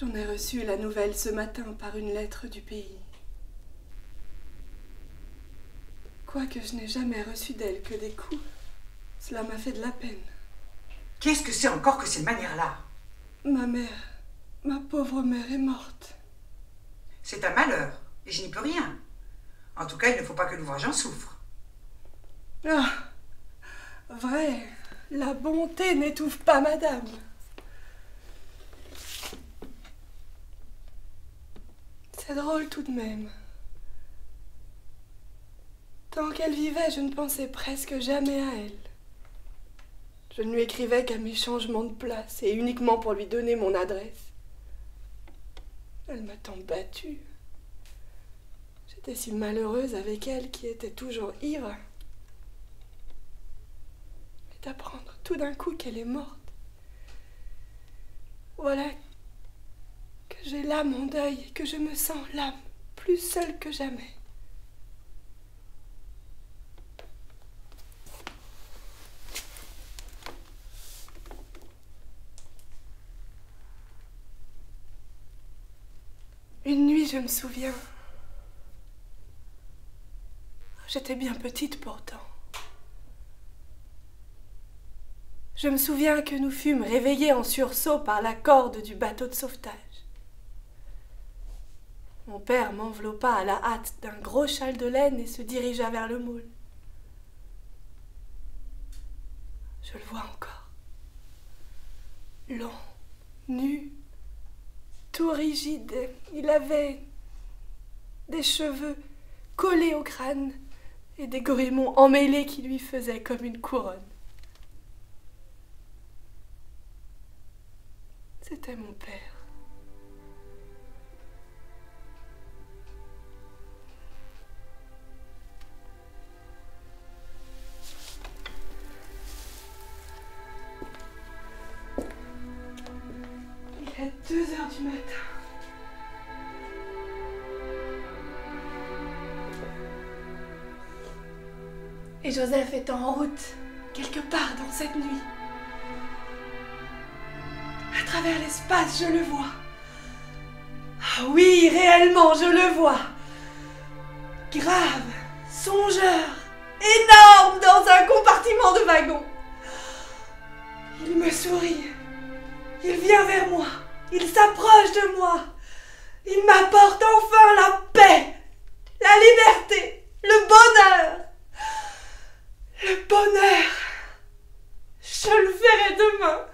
J'en ai reçu la nouvelle ce matin par une lettre du pays. Quoique je n'ai jamais reçu d'elle que des coups, cela m'a fait de la peine. Qu'est-ce que c'est encore que ces manières-là? Ma mère, ma pauvre mère est morte. C'est un malheur, et je n'y peux rien. En tout cas, il ne faut pas que l'ouvrage en souffre. Ah, vrai, la bonté n'étouffe pas madame. C'est drôle tout de même. Tant qu'elle vivait, je ne pensais presque jamais à elle. Je ne lui écrivais qu'à mes changements de place et uniquement pour lui donner mon adresse. Elle m'a tant battue. J'étais si malheureuse avec elle qui était toujours ivre. Et d'apprendre tout d'un coup qu'elle est morte. Voilà que j'ai là mon deuil et que je me sens l'âme plus seule que jamais. Une nuit, je me souviens. J'étais bien petite pourtant. Je me souviens que nous fûmes réveillés en sursaut par la corde du bateau de sauvetage. Mon père m'enveloppa à la hâte d'un gros châle de laine et se dirigea vers le môle. Je le vois encore. Long, nu, tout rigide. Il avait des cheveux collés au crâne et des gorimons emmêlés qui lui faisaient comme une couronne. C'était mon père. Il est 2 heures du matin. Et Joseph est en route, quelque part dans cette nuit. À travers l'espace, je le vois. Ah oui, réellement, je le vois. Grave, songeur, énorme dans un compartiment de wagon. Il me sourit. Il vient vers moi. Il s'approche de moi. Il m'apporte enfin la paix, la liberté, le bonheur. Le bonheur. Je le verrai demain.